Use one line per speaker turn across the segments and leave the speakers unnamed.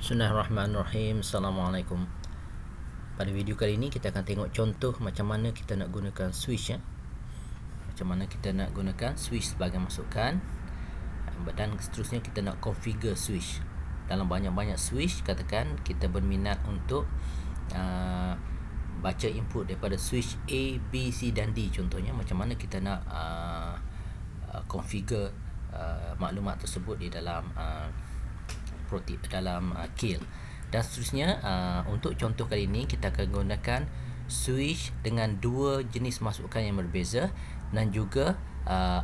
Bismillahirrahmanirrahim. Assalamualaikum. Pada video kali ini kita akan tengok contoh macam mana kita nak gunakan switch ya. Macam mana kita nak gunakan switch sebagai masukan, dan seterusnya kita nak configure switch. Dalam banyak-banyak switch, katakan kita berminat untuk baca input daripada switch A, B, C dan D contohnya. Macam mana kita nak configure maklumat tersebut di dalam kill. Dan seterusnya, untuk contoh kali ini kita akan gunakan switch dengan dua jenis masukan yang berbeza dan juga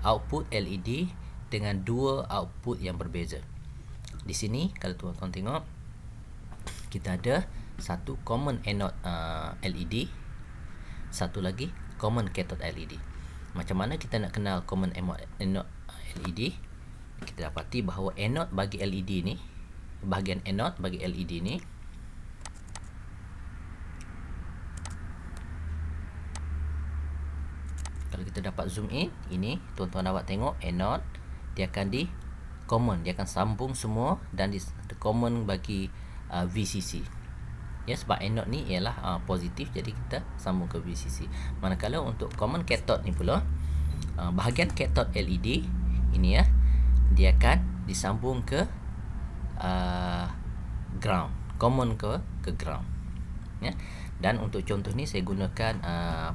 output LED dengan dua output yang berbeza. Di sini kalau tuan-tuan tengok, kita ada satu common anode LED, satu lagi common cathode LED. Macam mana kita nak kenal common anode LED? Kita dapati bahawa anode bagi LED ni, bahagian anode bagi LED ni kalau kita dapat zoom in, ini tuan-tuan dapat tengok anode dia akan dia akan sambung semua, dan common bagi VCC ya, sebab anode ni ialah positif, jadi kita sambung ke VCC. Manakala untuk common cathode ni pula, bahagian cathode LED ini ya, dia akan disambung ke ground, common ke ground ya. Dan untuk contoh ni saya gunakan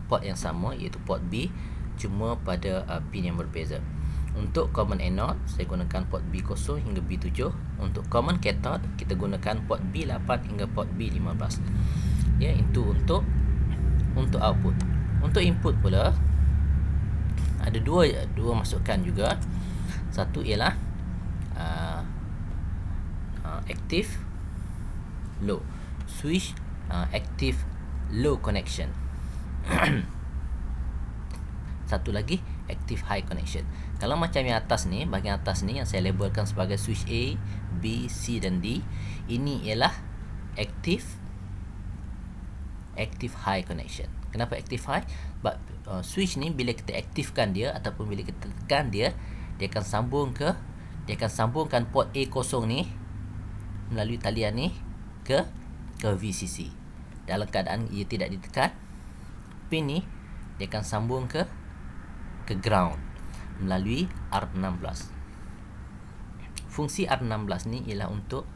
port yang sama, iaitu port B, cuma pada pin yang berbeza. Untuk common anode saya gunakan port B0 hingga B7. Untuk common cathode kita gunakan port B8 hingga port B15 ya. Itu untuk output. Untuk input pula ada dua masukan juga. Satu ialah active low, switch active low connection. Satu lagi active high connection. Kalau macam yang atas ni, bahagian atas ni yang saya labelkan sebagai switch A, B, C dan D, ini ialah active high connection. Kenapa active high? Sebab switch ni bila kita aktifkan dia ataupun bila kita tekan dia, dia akan sambungkan port A0 ni melalui talian ni ke VCC. Dalam keadaan ia tidak ditekan, pin ni dia akan sambung ke ground melalui R16. Fungsi R16 ni ialah untuk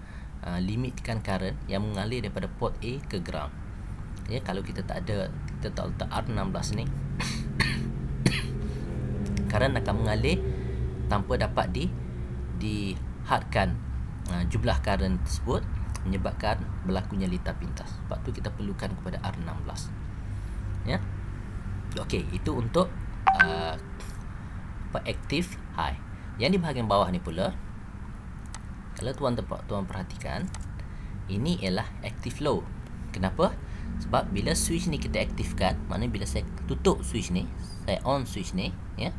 limitkan current yang mengalir daripada port A ke ground. Ya, kalau kita tak letak R16 ni, current akan mengalir tanpa dapat dihadkan jumlah current tersebut, menyebabkan berlakunya litar pintas. Sebab tu kita perlukan kepada R16 ya. Okey, itu untuk active high. Yang di bahagian bawah ni pula, kalau tuan perhatikan, ini ialah active low. Kenapa? Sebab bila switch ni kita aktifkan, maknanya bila saya tutup switch ni, saya on switch ni ya,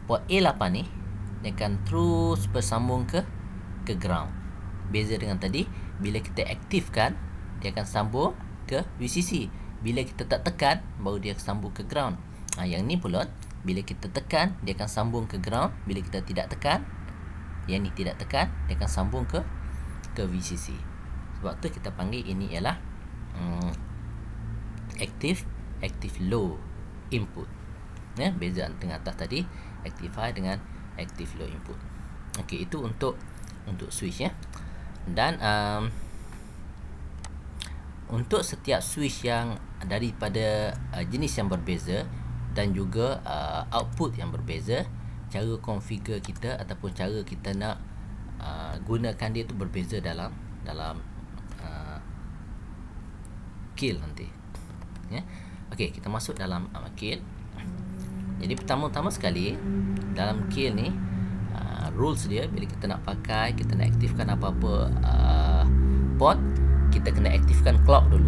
port A8 ni dia akan terus bersambung ke ground. Beza dengan tadi, bila kita aktifkan dia akan sambung ke VCC. Bila kita tak tekan, baru dia sambung ke ground. Yang ni pula, bila kita tekan dia akan sambung ke ground. Bila kita tidak tekan, yang ni tidak tekan, dia akan sambung ke VCC. Sebab tu kita panggil ini ialah active low input ya. Beza dengan atas tadi, active high dengan active low input. Okey, itu untuk switch ya. Dan untuk setiap switch yang daripada jenis yang berbeza dan juga output yang berbeza, cara configure kita ataupun cara kita nak gunakan dia tu berbeza dalam kill nanti ya. Okey, kita masuk dalam kill. Jadi pertama-tama sekali dalam kill ni, rules dia, bila kita nak pakai, kita nak aktifkan apa-apa port, kita kena aktifkan clock dulu.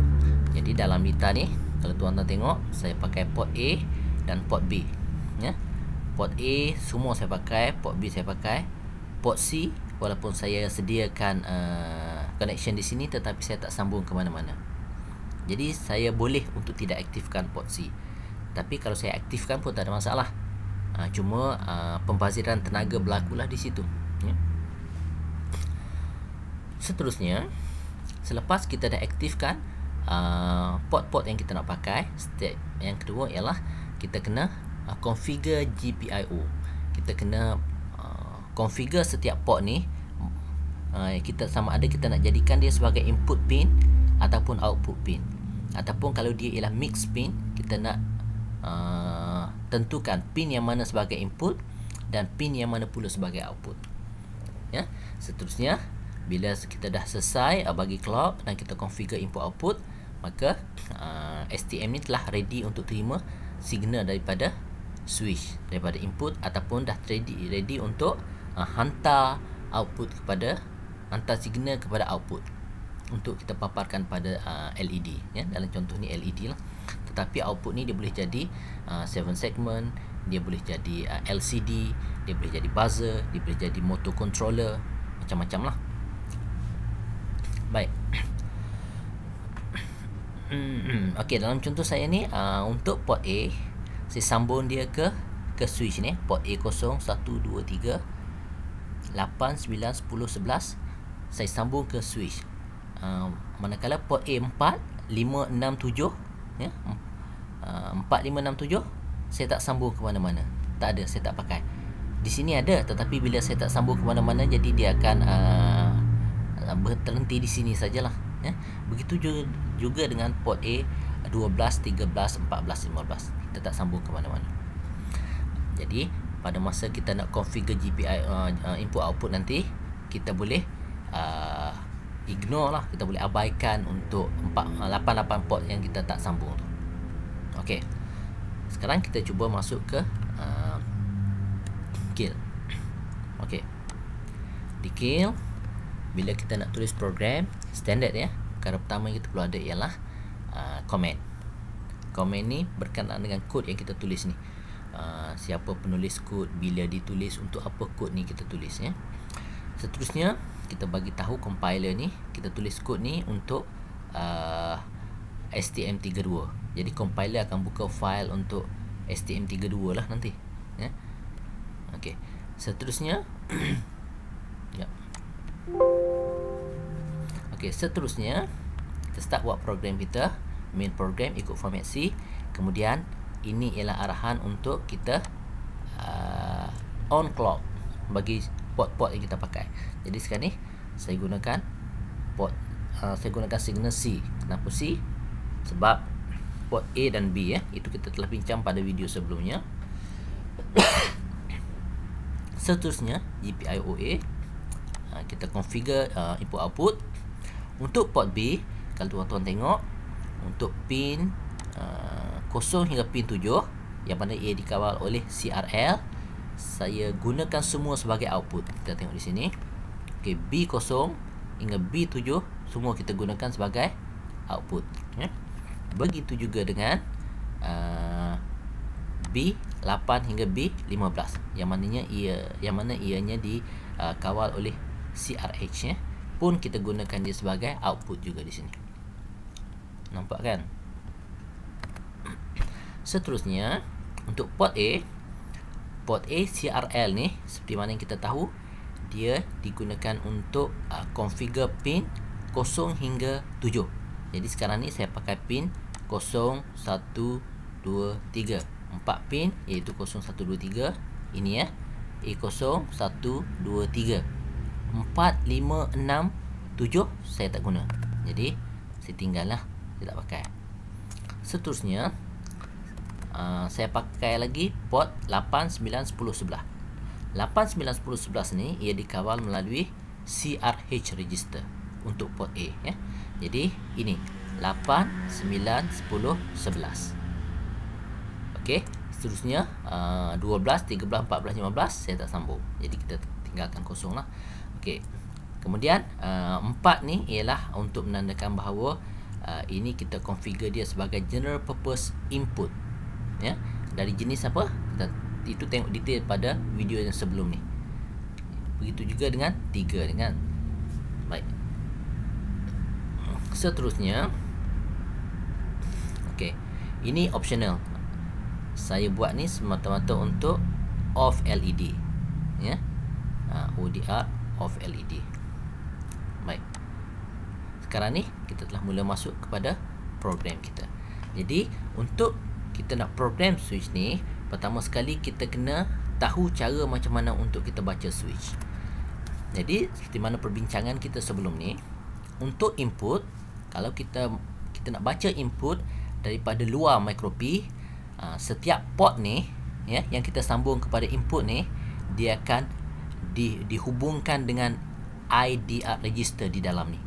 Jadi dalam meter ni, kalau tuan-tuan tengok, saya pakai port A dan port B ya. Port A semua saya pakai, port B saya pakai, port C walaupun saya sediakan connection di sini, tetapi saya tak sambung ke mana-mana. Jadi saya boleh untuk tidak aktifkan port C, tapi kalau saya aktifkan pun tak ada masalah. Cuma pembaziran tenaga berlakulah di situ ya. Seterusnya, selepas kita dah aktifkan port-port yang kita nak pakai, step yang kedua ialah kita kena configure GPIO. Kita kena configure setiap port ni. Kita sama ada kita nak jadikan dia sebagai input pin ataupun output pin, ataupun kalau dia ialah mix pin, kita nak tentukan pin yang mana sebagai input dan pin yang mana pula sebagai output. Ya. Seterusnya, bila kita dah selesai bagi clock dan kita configure input output, maka STM ni telah ready untuk terima signal daripada switch, daripada input, ataupun dah ready untuk hantar signal kepada output untuk kita paparkan pada LED, ya. Dalam contoh ni LED lah. Tetapi output ni dia boleh jadi 7 segment, dia boleh jadi LCD, dia boleh jadi buzzer, dia boleh jadi motor controller, macam-macam lah. Baik. Okey, dalam contoh saya ni untuk port A, saya sambung dia ke switch ni, port A0, 1, 2, 3, 8, 9, 10, 11, saya sambung ke switch. Manakala port A4, 5, 6, 7, ya, 4, 5, 6, 7, saya tak sambung ke mana-mana. Tak ada, saya tak pakai. Di sini ada, tetapi bila saya tak sambung ke mana-mana, jadi dia akan berhenti di sini sajalah, ya. Begitu juga dengan port A 12, 13, 14, 15. Kita tak sambung ke mana-mana. Jadi pada masa kita nak configure GPI input output nanti, kita boleh ignore lah, kita boleh abaikan untuk 88 port yang kita tak sambung tu. Okey. Sekarang kita cuba masuk ke kill. Okey. Di kill, bila kita nak tulis program standard, ya, perkara pertama yang kita perlu ada ialah comment. Comment ni berkenaan dengan kod yang kita tulis ni. Siapa penulis kod, bila ditulis, untuk apa kod ni kita tulis, ya. Seterusnya, kita bagi tahu compiler ni, kita tulis kod ni untuk STM32. Jadi compiler akan buka file untuk STM32 lah nanti, ya. Okey. Seterusnya ya. Okey, seterusnya kita start buat program kita. Main program ikut format C. Kemudian ini ialah arahan untuk kita on clock bagi port-port yang kita pakai. Jadi sekarang ni saya gunakan saya gunakan signal C. Kenapa C? Sebab port A dan B, ya, itu kita telah bincang pada video sebelumnya. Seterusnya GPIO-A, kita configure input output. Untuk port B, kalau tuan-tuan tengok, untuk pin 0 hingga pin 7, yang mana ia dikawal oleh CRL, saya gunakan semua sebagai output. Kita tengok di sini. Okey, B0 hingga B7 semua kita gunakan sebagai output, ya. Begitu juga dengan B8 hingga B15, yang mana ianya dikawal oleh CRH, ya, pun kita gunakan dia sebagai output juga di sini. Nampak kan? Seterusnya untuk port A CRL ni, seperti mana yang kita tahu, dia digunakan untuk configure pin 0 hingga 7. Jadi sekarang ni saya pakai pin 0, 1, 2, 3. 4 pin, iaitu 0, 1, 2, 3. Ini, ya, A0, 1, 2, 3. 4, 5, 6, 7 saya tak guna. Jadi saya tinggal lah, saya tak pakai. Seterusnya saya pakai lagi port 8, 9, 10, 11. 8, 9, 10, 11 ni ia dikawal melalui CRH register untuk port A, ya. Jadi ini 8, 9, 10, 11. Okey, seterusnya 12, 13, 14, 15 saya tak sambung. Jadi kita tinggalkan kosong lah. Okey. Kemudian 4 ni ialah untuk menandakan bahawa ini kita configure dia sebagai general purpose input, ya. Dari jenis apa? Itu tengok detail pada video yang sebelum ni. Begitu juga dengan 3 dengan. Baik. Seterusnya, okey, ini optional. Saya buat ni semata-mata untuk off LED, ya. ODR off LED. Baik. sekarang ni kita telah mula masuk kepada program kita. Jadi untuk kita nak program switch ni, pertama sekali kita kena tahu cara macam mana untuk kita baca switch. Jadi seperti mana perbincangan kita sebelum ni, untuk input, kalau kita nak baca input daripada luar micro P, setiap port ni ya, yang kita sambung kepada input ni, dia akan dihubungkan dengan IDR register di dalam ni,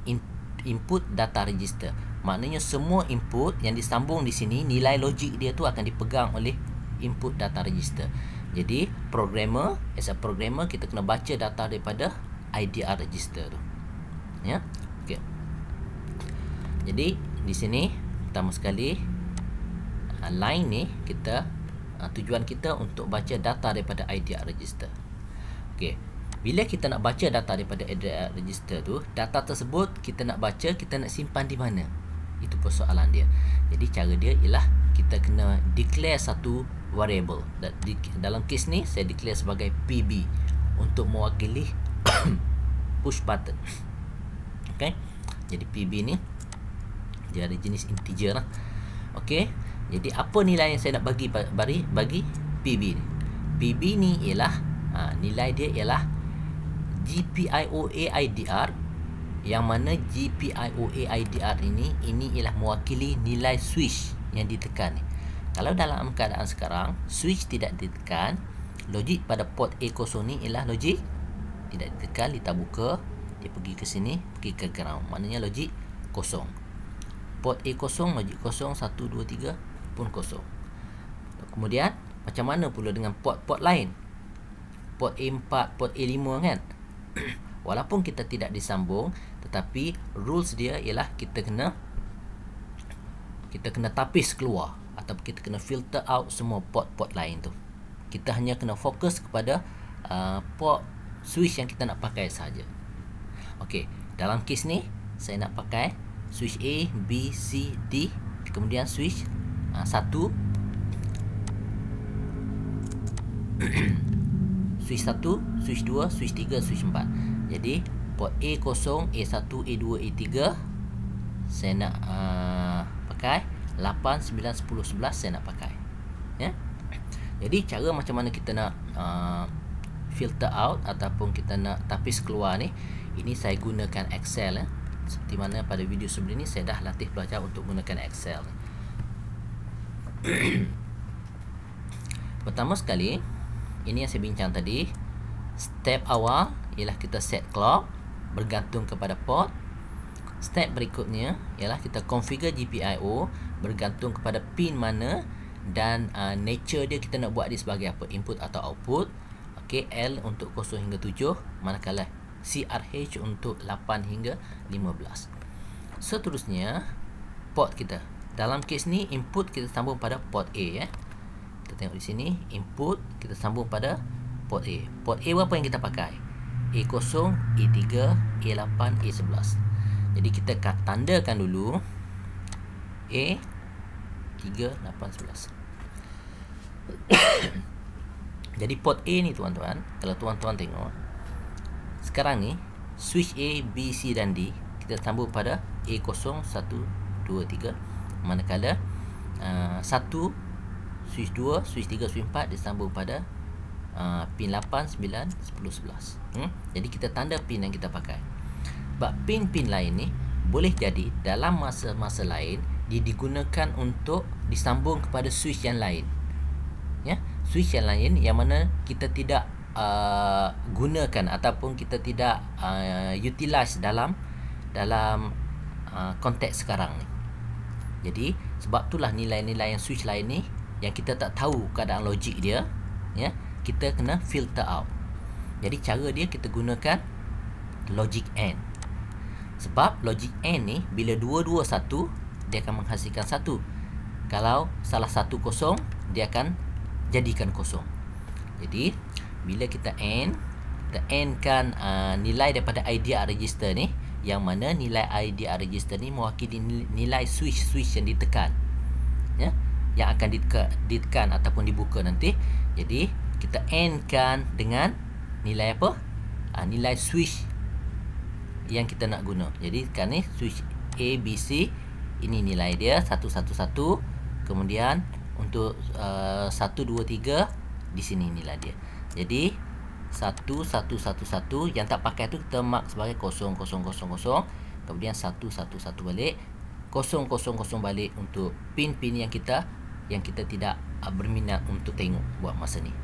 input data register. Maknanya semua input yang disambung di sini, nilai logik dia tu akan dipegang oleh input data register. Jadi programmer, as a programmer, kita kena baca data daripada IDR register tu. Ya. Okey. Jadi di sini pertama sekali line ni kita tujuan kita untuk baca data daripada IDR register. Okey. Bila kita nak baca data daripada IDR register tu, data tersebut kita nak baca, kita nak simpan di mana? Itu persoalan dia. Jadi cara dia ialah kita kena declare satu variable. Dalam kes ni saya declare sebagai PB untuk mewakili push button. Okey. Jadi PB ni dia ada jenis integer lah. Okey. Jadi apa nilai yang saya nak bagi PB ni? PB ni ialah nilai dia ialah GPIOA IDR, yang mana GPIOA IDR ini ialah mewakili nilai switch yang ditekan ni. Kalau dalam keadaan sekarang switch tidak ditekan, logik pada port A0 ni ialah logik tidak ditekan, kita buka, dia pergi ke sini, pergi ke ground, maknanya logik kosong. Port A0 logik kosong, 1 2 3 pun kosong. Kemudian macam mana pula dengan port-port lain? Port A4, port A5 kan? Walaupun kita tidak disambung, tetapi rules dia ialah kita kena tapis keluar atau kita kena filter out semua port-port lain tu. Kita hanya kena fokus kepada port switch yang kita nak pakai saja. Okey, dalam kes ni saya nak pakai switch A, B, C, D, kemudian switch 1 switch 1, switch 2, switch 3, switch 4. Jadi port A0, A1, A2, A3 saya nak pakai, 8, 9, 10, 11 saya nak pakai. Ya. Jadi cara macam mana kita nak filter out ataupun kita nak tapis keluar ni, ini saya gunakan Excel ya. Seperti mana pada video sebelum ni saya dah latih belajar untuk gunakan Excel. Pertama sekali, ini yang saya bincang tadi, step awal ialah kita set clock bergantung kepada port. Step berikutnya ialah kita configure GPIO bergantung kepada pin mana dan nature dia kita nak buat dia sebagai apa, input atau output. Okey, L untuk 0 hingga 7, manakala CRH untuk 8 hingga 15. Seterusnya port kita. Dalam kes ni input kita sambung pada port A ya. Kita tengok di sini, input kita sambung pada port A. Port A apa yang kita pakai? A0, A3, A8, A11. Jadi kita tandakan dulu A3, 8, 11. Jadi port A ni tuan-tuan, kalau tuan-tuan tengok, sekarang ni switch A, B, C dan D kita sambung pada A0, 1, 2, 3. Manakala 1 switch 2, switch 3, switch 4 disambung pada pin 8, 9, 10, 11. Jadi kita tanda pin yang kita pakai. Sebab pin-pin lain ni boleh jadi dalam masa-masa lain dia digunakan untuk disambung kepada switch yang lain. Ya, switch yang lain yang mana kita tidak gunakan ataupun kita tidak utilize dalam konteks sekarang ni. Jadi sebab itulah nilai-nilai yang switch lain ni yang kita tak tahu keadaan logik dia, ya, kita kena filter out. Jadi cara dia kita gunakan logic AND. Sebab logic AND ni bila dua-dua satu, dia akan menghasilkan satu. Kalau salah satu kosong, dia akan jadikan kosong. Jadi bila kita AND, kita AND kan nilai daripada IDR register ni, yang mana nilai IDR register ni mewakili nilai switch yang ditekan, ya, yang akan ditekan ataupun dibuka nanti. Jadi kita AND kan dengan nilai apa? Nilai switch yang kita nak guna. Jadi kan ni switch A, B, C, ini nilai dia 111. Kemudian untuk 1, 2, 3 di sini nilai dia. Jadi 1111 yang tak pakai tu kita mark sebagai 0000. Kemudian 111 balik, 000 balik untuk pin-pin yang kita tidak berminat untuk tengok buat masa ni.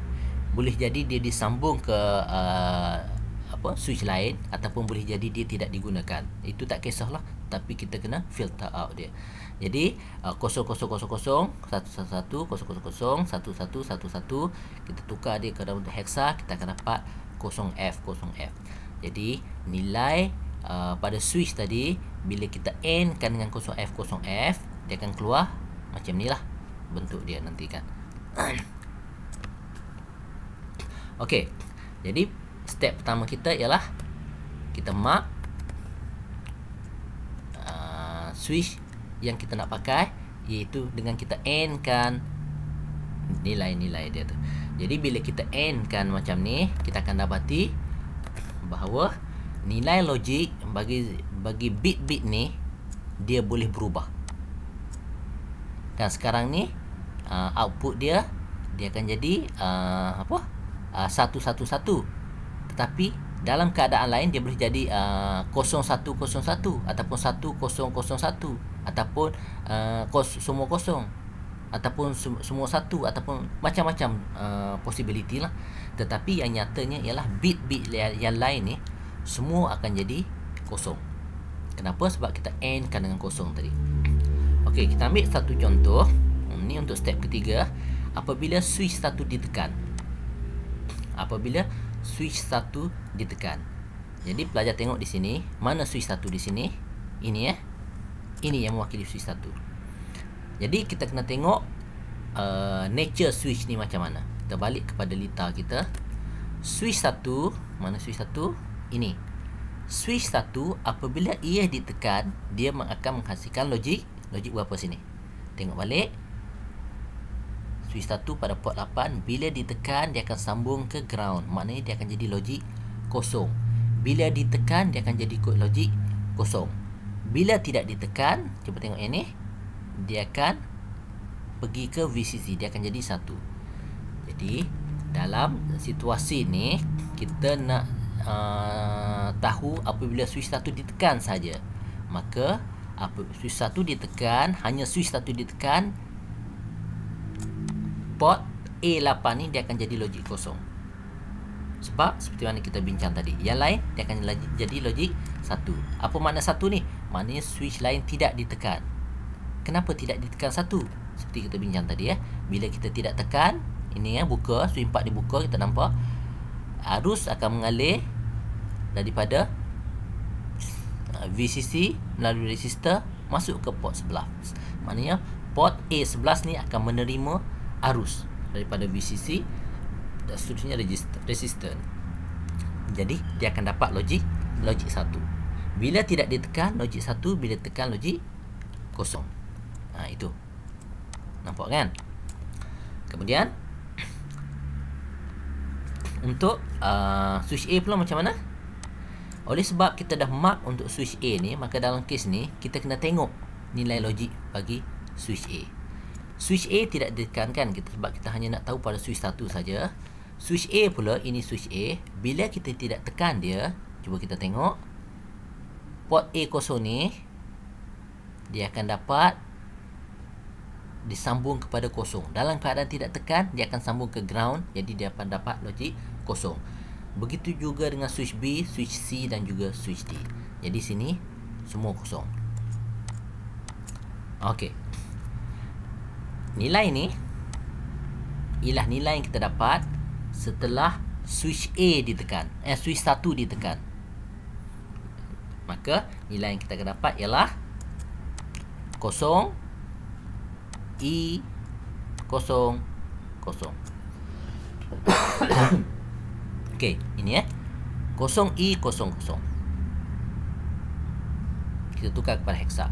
Boleh jadi dia disambung ke switch lain, ataupun boleh jadi dia tidak digunakan. Itu tak kisahlah, tapi kita kena filter out dia. Jadi 0000 111 000 1111 kita tukar dia ke dalam hexa, kita akan dapat 0F. Jadi nilai pada switch tadi bila kita AND kan dengan 0F dia akan keluar macam ni lah bentuk dia nanti kan. Okey. Jadi step pertama kita ialah kita mark switch yang kita nak pakai, iaitu dengan kita AND kan nilai-nilai dia tu. Jadi bila kita AND kan macam ni, kita akan dapati bahawa nilai logik bagi bit-bit ni dia boleh berubah. Dan sekarang ni output dia akan jadi 111. Tetapi dalam keadaan lain dia boleh jadi 0101 ataupun 1001 ataupun semua kosong ataupun semua satu ataupun macam-macam possibility lah. Tetapi yang nyatanya ialah bit-bit yang lain ni semua akan jadi kosong. Kenapa? Sebab kita AND kan dengan kosong tadi. Okey, kita ambil satu contoh. Ini untuk step ketiga. Apabila switch 1 ditekan. Jadi pelajar tengok di sini, mana switch 1 di sini? Ini Ini yang mewakili switch 1. Jadi kita kena tengok nature switch ni macam mana. Kita balik kepada lita kita. Switch 1, mana switch 1? Ini. Switch 1 apabila ia ditekan, dia akan menghasilkan logik berapa sini? Tengok balik. Switch 1 pada port 8 bila ditekan dia akan sambung ke ground. Maknanya dia akan jadi logik kosong. Bila ditekan dia akan jadi logik kosong. Bila tidak ditekan, cuba tengok yang ni, dia akan pergi ke VCC, dia akan jadi 1. Jadi dalam situasi ni kita nak tahu apabila switch 1 ditekan saja. Maka switch 1 ditekan, hanya switch 1 ditekan, port A8 ni dia akan jadi logik kosong. Sebab seperti mana kita bincang tadi, yang lain dia akan jadi logik 1. Apa makna 1 ni? Maknanya switch lain tidak ditekan. Kenapa tidak ditekan 1? Seperti kita bincang tadi bila kita tidak tekan, ini buka, switch 4 dibuka, kita nampak arus akan mengalir daripada VCC melalui resistor masuk ke port 11. Maknanya port A11 ni akan menerima arus daripada VCC dan seterusnya resistor. Jadi dia akan dapat logik 1. Bila tidak ditekan logik 1, bila tekan logik kosong. Itu. Nampak kan? Kemudian untuk switch A pula macam mana? Oleh sebab kita dah mark untuk switch A ni, maka dalam kes ni kita kena tengok nilai logik bagi switch A. Switch A tidak ditekankan kita, sebab kita hanya nak tahu pada switch 1 saja. Switch A pula, ini switch A, bila kita tidak tekan dia, cuba kita tengok port A0 ni dia akan dapat disambung kepada kosong. Dalam keadaan tidak tekan, dia akan sambung ke ground, jadi dia akan dapat logik kosong. Begitu juga dengan switch B, switch C dan juga switch D. Jadi sini semua kosong. Okey. Nilai ni ialah nilai yang kita dapat setelah switch A ditekan, switch 1 ditekan. Maka nilai yang kita akan dapat ialah 0 I 0 0. Okey, ini 0 I 0 0. Kita tukar kepada hexa.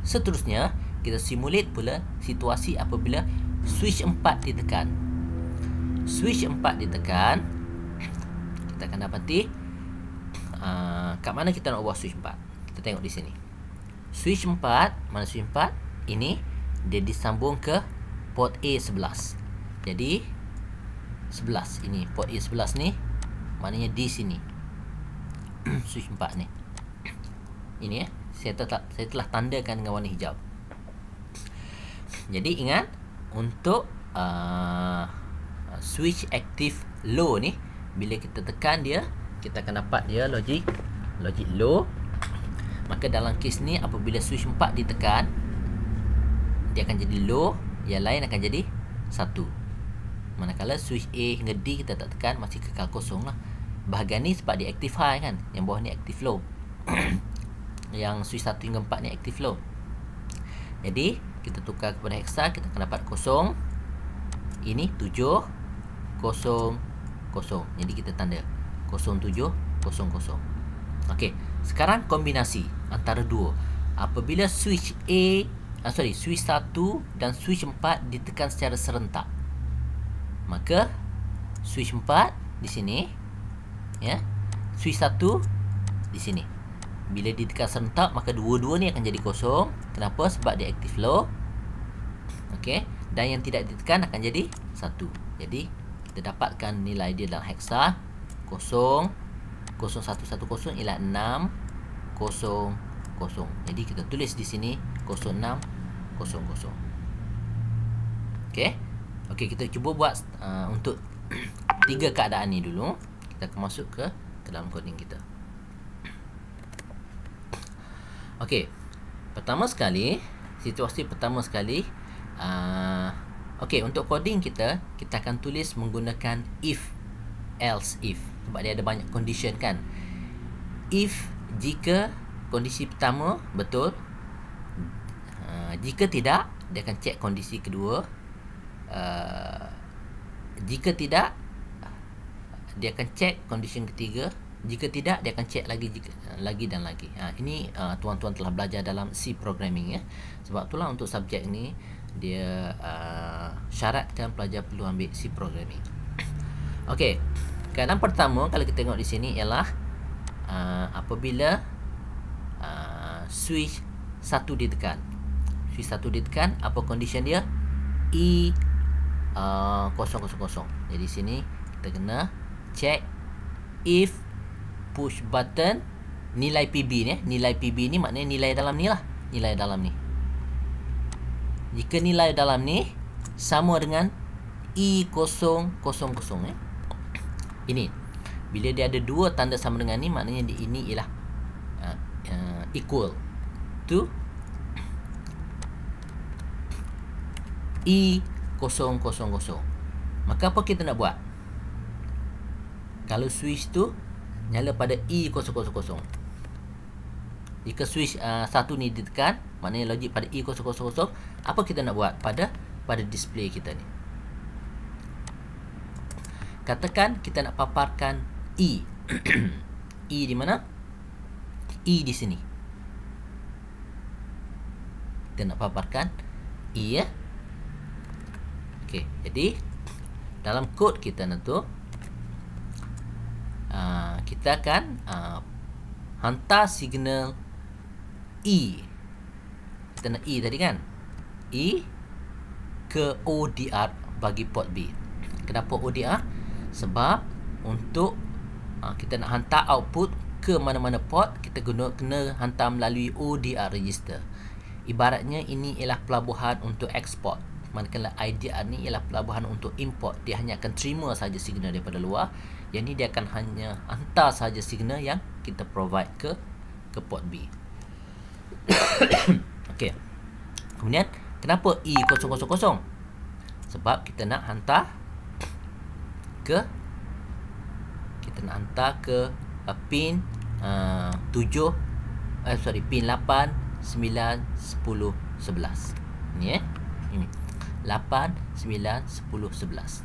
Seterusnya kita simulate pula situasi apabila switch 4 ditekan. Switch 4 ditekan, kita akan dapati kat mana kita nak ubah switch 4. Kita tengok di sini. Switch 4, mana switch 4? Ini dia disambung ke port A11. Jadi 11 ini, port A11 ni maknanya di sini. Switch 4 ni. Ini saya telah tandakan dengan warna hijau. Jadi ingat, untuk switch active low ni, bila kita tekan dia, kita akan dapat dia logic low. Maka dalam kes ni, apabila switch 4 ditekan, dia akan jadi low, yang lain akan jadi 1. Manakala switch A hingga D kita tak tekan, masih kekal kosong lah. Bahagian ni sebab dia active high kan, yang bawah ni active low. Yang switch 1 hingga 4 ni active low. Jadi kita tukar kepada hexa, kita akan dapat kosong. Ini 7 0 0. Jadi kita tanda 07 00. Okey, sekarang kombinasi antara dua. Apabila switch switch 1 dan switch 4 ditekan secara serentak, maka switch 4 di sini, ya, switch 1 di sini. Bila ditekan serentak, maka dua-dua ni akan jadi kosong. Kenapa? Sebab dia active low. Okey, dan yang tidak ditekan akan jadi 1. Jadi kita dapatkan nilai dia dalam hexa 0110 ialah 600. Jadi kita tulis di sini 0600. Okey. Okey, kita cuba buat untuk 3 keadaan ni dulu. Kita akan masuk ke dalam coding kita. Okey. Situasi pertama sekali, okey, untuk coding kita akan tulis menggunakan if, else if. Sebab dia ada banyak condition kan. If, jika kondisi pertama betul, jika tidak, dia akan check kondisi kedua. Jika tidak, dia akan check kondisi ketiga. Jika tidak, dia akan check lagi dan lagi. Ini tuan-tuan telah belajar dalam C programming, ya. Sebab itulah untuk subjek ni dia syaratkan pelajar perlu ambil C programming. Okey. Keadaan pertama kalau kita tengok di sini ialah apabila switch 1 ditekan. Switch 1 ditekan, apa condition dia? E 000. Jadi sini kita kena check if push button nilai PB ni. Nilai PB ni maknanya nilai dalam ni lah. Nilai dalam ni. Jika nilai dalam ni sama dengan E000, ya. Ini bila dia ada dua tanda sama dengan ni, maknanya ini ialah equal to E000. Maka apa kita nak buat? Kalau switch tu nyala pada E000, jika switch 1 ni ditekan, maknanya logik pada E000. Apa kita nak buat pada display kita ni? Katakan kita nak paparkan E. E di mana? E di sini. Kita nak paparkan E, ya. Okey, jadi dalam kod kita nanti kita akan hantar signal E. Kita nak E tadi kan? E ke ODR bagi port B. Kenapa ODR? Sebab untuk kita nak hantar output ke mana-mana port, kita kena hantar melalui ODR register. Ibaratnya ini ialah pelabuhan untuk ekspor. Manakala IDR ni ialah pelabuhan untuk import. Dia hanya akan terima saja signal daripada luar. Yang ni dia akan hanya hantar saja signal yang kita provide ke port B. Okey. Kemudian kenapa E000? Sebab kita nak hantar ke pin 8, 9, 10, 11. Ni ini 8, 9, 10, 11.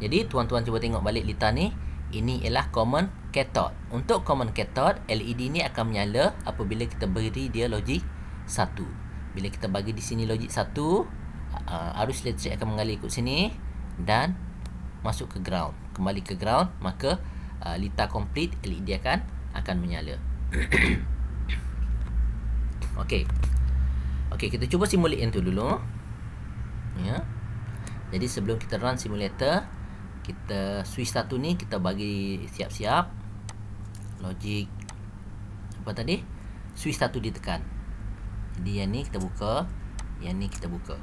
Jadi tuan-tuan cuba tengok balik lita ni. Ini ialah common cathode. Untuk common cathode, LED ni akan menyala apabila kita beri dia logik 1. Bila kita bagi di sini logik 1, arus elektrik akan mengalir ikut sini dan masuk ke ground, kembali ke ground, maka lita complete LED akan menyala. Okey. Okey, kita cuba simulate yang tu dulu. Ya. Jadi sebelum kita run simulator, kita switch satu ni kita bagi siap-siap. Logic apa tadi? Switch satu ditekan. Jadi yang ni kita buka, yang ni kita buka.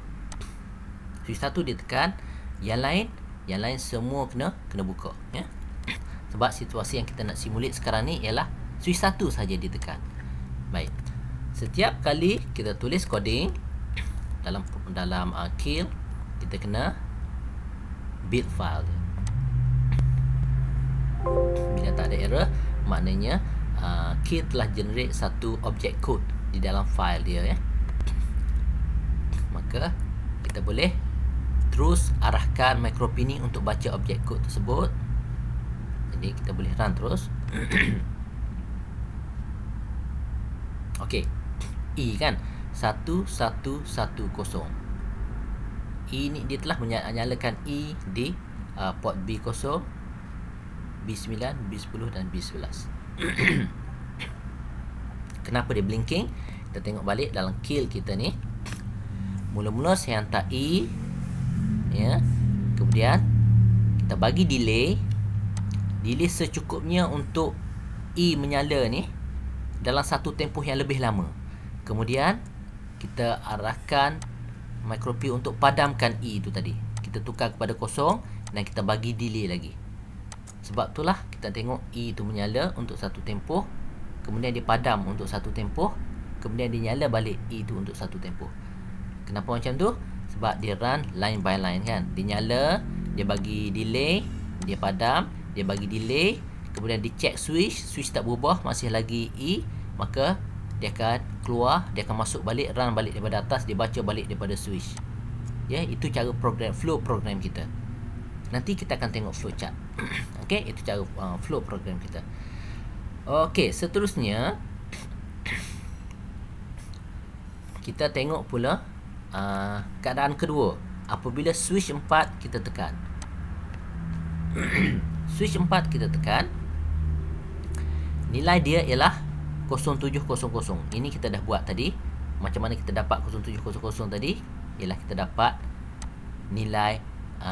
Switch satu ditekan, yang lain semua kena buka, ya. Sebab situasi yang kita nak simulate sekarang ni ialah switch satu saja ditekan. Baik. Setiap kali kita tulis coding dalam kill, kita kena build file. Bila tak ada error, maknanya kill telah generate satu object code di dalam file dia, ya. Maka kita boleh terus arahkan Micropy ni untuk baca object code tersebut. Jadi kita boleh run terus. Okey. E kan 1110. E ni dia telah menyalakan E di port B0, B9, B10 dan B11. Kenapa dia blinking? Kita tengok balik dalam kill kita ni. Mula-mula saya hantar E, ya. Kemudian kita bagi delay secukupnya untuk E menyala ni dalam satu tempoh yang lebih lama. Kemudian kita arahkan Micropy untuk padamkan E tu tadi. Kita tukar kepada 0 dan kita bagi delay lagi. Sebab itulah kita tengok E tu menyala untuk satu tempoh, kemudian dia padam untuk satu tempoh, kemudian dia nyala balik E tu untuk satu tempoh. Kenapa macam tu? Sebab dia run line by line, kan. Dia nyala, dia bagi delay, dia padam, dia bagi delay, kemudian dia check switch tak berubah, masih lagi E, maka dia akan keluar, dia akan masuk balik, run balik daripada atas, dia baca balik daripada switch. Ya, itu cara flow program kita. Nanti kita akan tengok flow chart. Okey, itu cara flow program kita. Okey, seterusnya kita tengok pula keadaan kedua apabila switch 4 kita tekan. Switch 4 kita tekan, nilai dia ialah 0700. Ini kita dah buat tadi. Macam mana kita dapat 0700 tadi? Ialah kita dapat nilai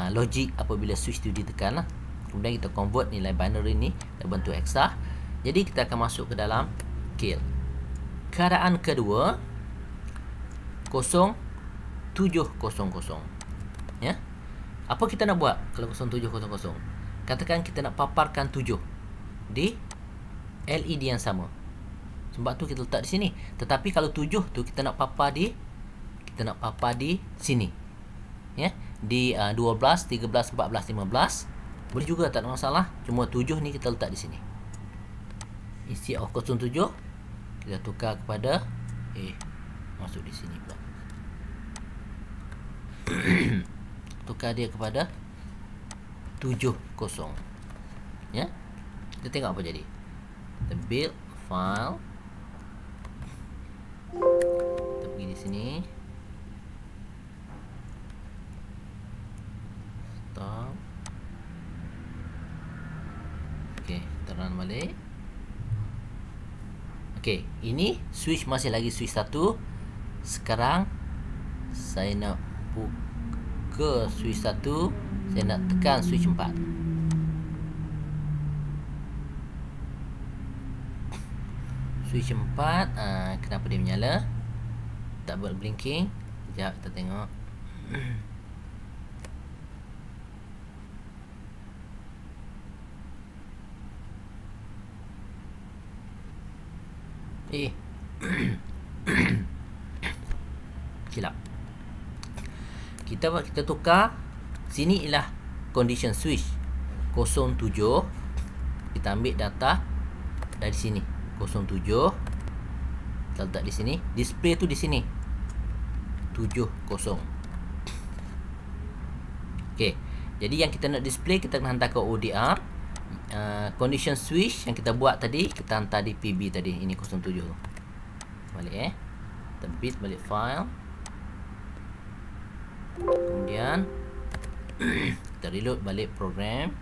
logik apabila switch tu ditekan lah. Kemudian kita convert nilai binary ni dalam bentuk hexa. Jadi kita akan masuk ke dalam kill. Keadaan kedua 0700. Ya. Apa kita nak buat kalau 0700? Katakan kita nak paparkan 7 di LED yang sama. Sebab tu kita letak di sini. Tetapi kalau 7 tu kita nak papar di sini. Ya, di 12, 13, 14, 15 boleh juga, tak ada masalah. Cuma 7 ni kita letak di sini. Instead of 07 kita tukar kepada masuk di sini pula. Tukar dia kepada 70. Ya. Kita tengok apa jadi. Kita build file. Kita pergi di sini. Stop. Okey, kita run balik. Okey, ini switch masih lagi switch 1. Sekarang saya nak buka switch 1, saya nak tekan switch 4. Switch 4, kenapa dia menyala? Tak buat blinking. Sekejap kita tengok. Silap. Kita tukar. Sini ialah condition switch 07. Kita ambil data dari sini 07. Kita letak di sini. Display tu di sini 70. Okey. Jadi yang kita nak display, kita kena hantar ke ODR. Condition switch yang kita buat tadi, kita hantar di PB tadi. Ini 07 balik kita bit balik file. Kemudian kita reload balik program.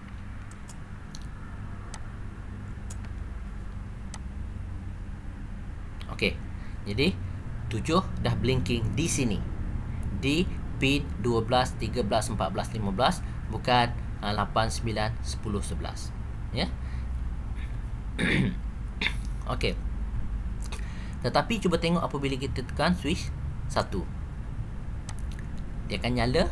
Okey. Jadi 7 dah blinking di sini. Di pin 12, 13, 14, 15, bukan 8, 9, 10, 11. Ya. Okey. Tetapi cuba tengok apabila kita tekan switch 1. Dia akan nyala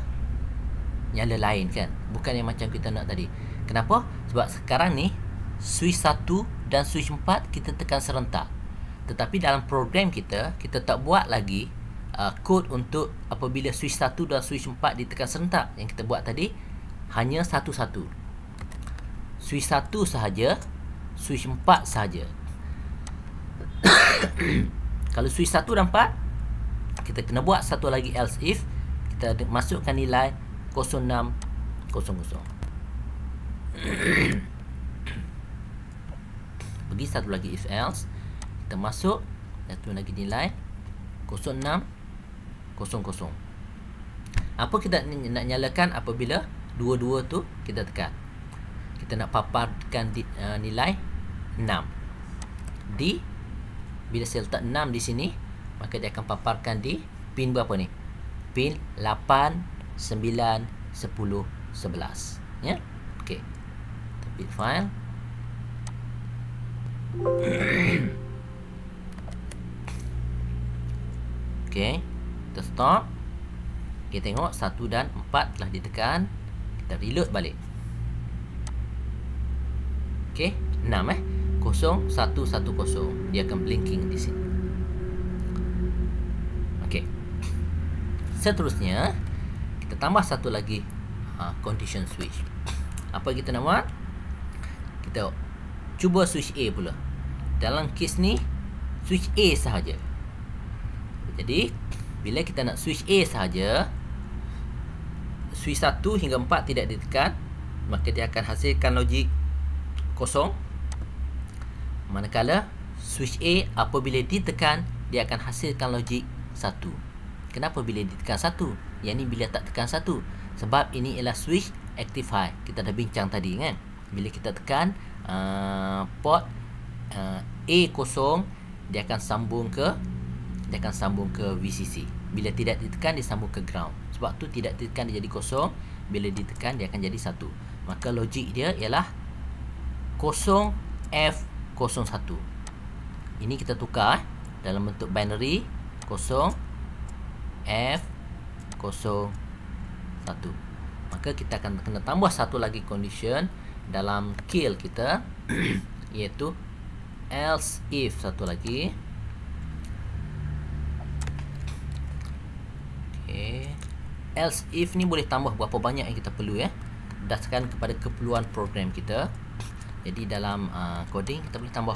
lain kan. Bukan yang macam kita nak tadi. Kenapa? Sebab sekarang ni switch 1 dan switch 4 kita tekan serentak. Tetapi dalam program kita tak buat lagi kod untuk apabila switch 1 dan switch 4 ditekan serentak. Yang kita buat tadi hanya satu-satu. Switch 1 sahaja, switch 4 sahaja. Kalau switch 1 dan 4, kita kena buat satu lagi else if. Kita masukkan nilai 0600. Pergi satu lagi if else. Kita masuk satu lagi nilai 0600. Apa kita nak nyalakan apabila dua-dua tu kita tekan? Kita nak paparkan nilai 6. Bila saya letak 6 di sini, maka dia akan paparkan di pin berapa ni? Pin 8, 9, 10, 11. Ya. Okey. Kita file. Okey. Kita stop. Kita tengok 1 dan 4 telah ditekan. Kita reload balik. Okey, 6 0110. Dia akan blinking di sini. Okey. Seterusnya kita tambah satu lagi condition switch. Apa kita nak buat? Kita cuba switch A pula. Dalam kes ni switch A sahaja. Jadi bila kita nak switch A sahaja, switch 1 hingga 4 tidak ditekan, maka dia akan hasilkan logik kosong. Manakala switch A apabila ditekan, dia akan hasilkan logik 1. Kenapa bila ditekan 1? Yang ni bila tak tekan 1. Sebab ini ialah switch active high. Kita dah bincang tadi kan. Bila kita tekan port A0, dia akan sambung ke VCC. Bila tidak ditekan, dia sambung ke ground. Sebab tu tidak ditekan dia jadi kosong. Bila ditekan dia akan jadi 1. Maka logik dia ialah 0F01. Ini kita tukar dalam bentuk binary 0F01. Maka kita akan kena tambah satu lagi condition dalam kill kita iaitu else if satu lagi. Okay. Else if ni boleh tambah berapa banyak yang kita perlu ya, berdasarkan kepada keperluan program kita. Jadi dalam coding kita boleh tambah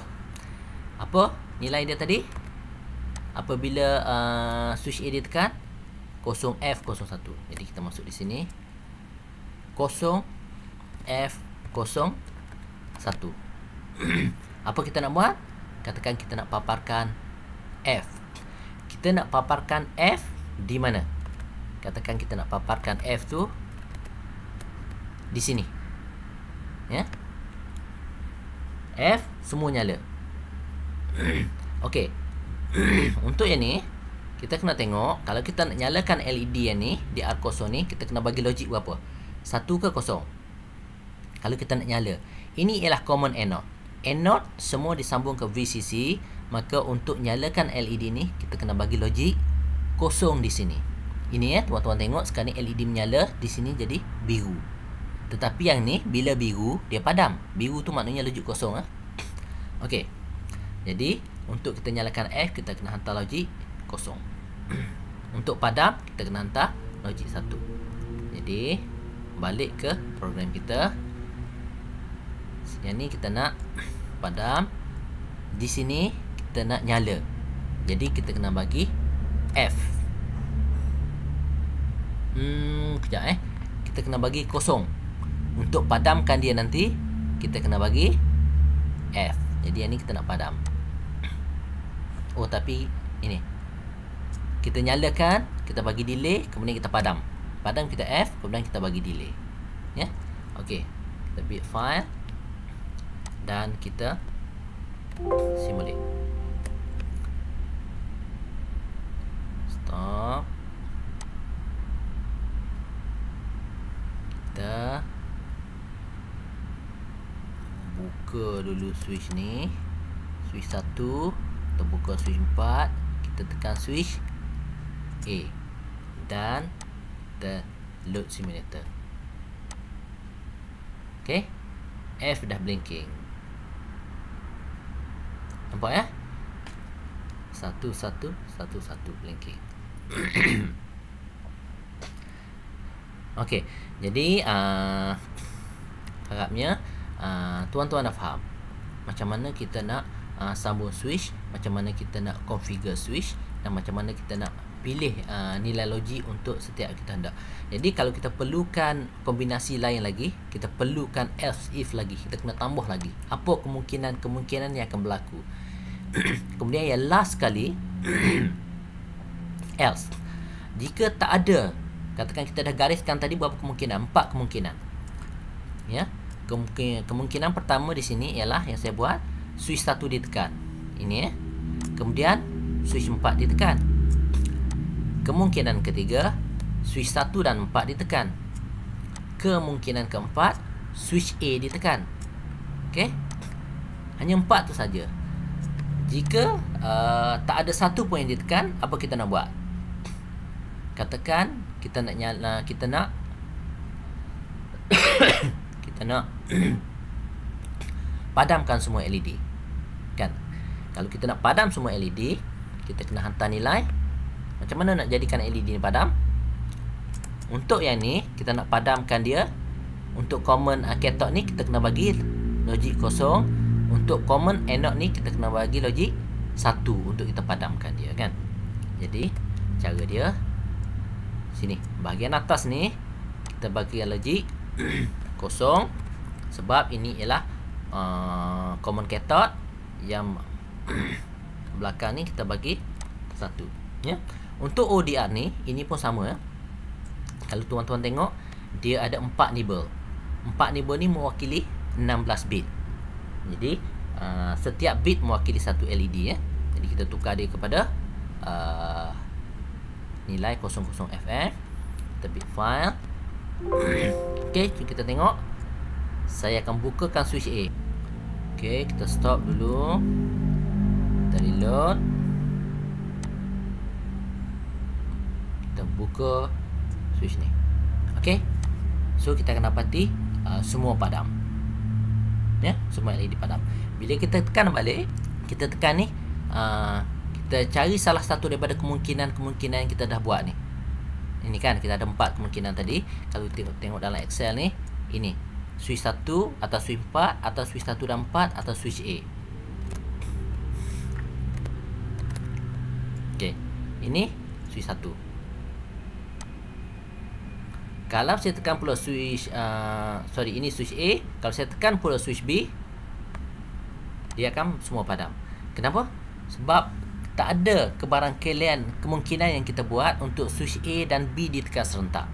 apa nilai dia tadi apabila switch A ditekan 0F01. Jadi kita masuk di sini 0F01. Apa kita nak buat? Katakan kita nak paparkan F. Kita nak paparkan F di mana? Katakan kita nak paparkan F tu di sini. Ya. F semua nyala. Okey. Untuk yang ni kita kena tengok kalau kita nak nyalakan LED yang ni di R0 ni, kita kena bagi logik berapa? 1 ke 0? Kalau kita nak nyala, ini ialah common anode. Anode semua disambung ke VCC, maka untuk nyalakan LED ni kita kena bagi logik 0 di sini. Ini ya, tuan-tuan tengok sekarang ni LED menyala, di sini jadi biru. Tetapi yang ni bila biru dia padam. Biru tu maknanya logik 0 Okey. Jadi untuk kita nyalakan F, kita kena hantar logik 0. Untuk padam kita kena hantar logik 1. Jadi balik ke program kita. Yang ni kita nak padam, di sini kita nak nyala. Jadi kita kena bagi F. Kejap kita kena bagi 0. Untuk padamkan dia nanti kita kena bagi F. Jadi yang ni kita nak padam. Oh tapi ini kita nyalakan, kita bagi delay, kemudian kita padam. Padam kita F, kemudian kita bagi delay. Ya. Okey. Kita build file dan kita simulate. dulu switch ni, switch 1, kita buka switch 4, kita tekan switch A dan kita load simulator. Okay, F dah blinking. Nampak ya? 1 1 1 1 blinking. Okey, jadi harapnya tuan-tuan dah faham macam mana kita nak sambung switch, macam mana kita nak configure switch, dan macam mana kita nak pilih nilai logik untuk setiap kita hendak. Jadi kalau kita perlukan kombinasi lain lagi, kita perlukan else if lagi, kita kena tambah lagi apa kemungkinan yang akan berlaku. Kemudian yang last sekali else. Jika tak ada, katakan kita dah gariskan tadi berapa kemungkinan? 4 kemungkinan. Ya. Kemungkinan pertama di sini ialah yang saya buat, switch 1 ditekan. Ini ya. Kemudian switch 4 ditekan. Kemungkinan ketiga, switch 1 dan 4 ditekan. Kemungkinan keempat, switch A ditekan. Okey. Hanya 4 tu saja. Jika tak ada satu pun yang ditekan, apa kita nak buat? Katakan kita nak nyala, kita nak padamkan semua LED. Kan? Kalau kita nak padam semua LED, kita kena hantar nilai. Macam mana nak jadikan LED ni padam? Untuk yang ni, kita nak padamkan dia. Untuk common cathode ni, kita kena bagi logik 0. Untuk common anode ni, kita kena bagi logik 1 untuk kita padamkan dia, kan? Jadi, cara dia sini, bahagian atas ni kita bagi logik 0, sebab ini ialah common cathode. Yang belakang ni kita bagi 1, ya. Untuk ODR ni, ini pun sama, ya. Kalau tuan-tuan tengok, dia ada 4 nibble. 4 nibble ni mewakili 16 bit. Jadi setiap bit mewakili satu LED, ya. Jadi kita tukar dia kepada nilai 00FM. Kita bit file. Okey, kita tengok. Saya akan bukakan switch A. Okey, kita stop dulu. Kita reload. Kita buka switch ni. Okey. So kita akan dapati semua padam. Ya, semua LED padam. Bila kita tekan balik, kita tekan ni, kita cari salah satu daripada kemungkinan yang kita dah buat ni. Ini kan kita ada 4 kemungkinan tadi. Kalau tengok dalam Excel ni, ini switch 1 atau switch 4 atau switch 1 dan 4 atau switch A. Okey. Ini switch 1. Kalau saya tekan pula switch ini switch A, kalau saya tekan pula switch B, dia akan semua padam. Kenapa? Sebab tak ada kebarangkalian kemungkinan yang kita buat untuk switch A dan B ditekan serentak.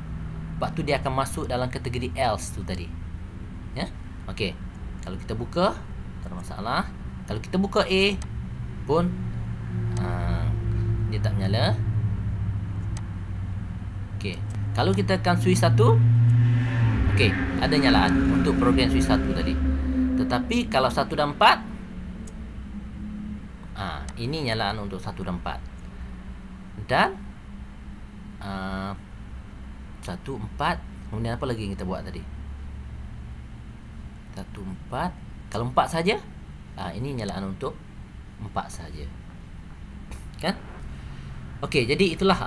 Sebab tu dia akan masuk dalam kategori else tu tadi. Ya. Okey. Kalau kita buka, tak ada masalah. Kalau kita buka A pun dia tak menyala. Okey. Kalau kita tekan switch 1, okey, ada nyalaan untuk program switch 1 tadi. Tetapi kalau 1 dan 4, ini nyalaan untuk 1 dan 4. Dan 1, 4, kemudian apa lagi yang kita buat tadi? 1, 4. Kalau 4 saja, ini nyalaan untuk 4 saja. Kan? Okey, jadi itulah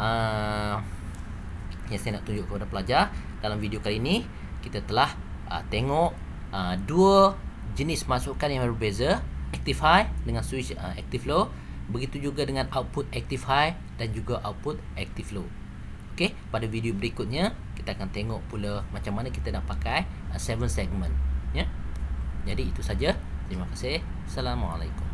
yang saya nak tunjuk kepada pelajar. Dalam video kali ini, kita telah tengok 2 jenis masukan yang berbeza, active high dengan switch active low. Begitu juga dengan output active high dan juga output active low. Okey, pada video berikutnya kita akan tengok pula macam mana kita nak pakai 7 segment, ya. Jadi itu saja. Terima kasih. Assalamualaikum.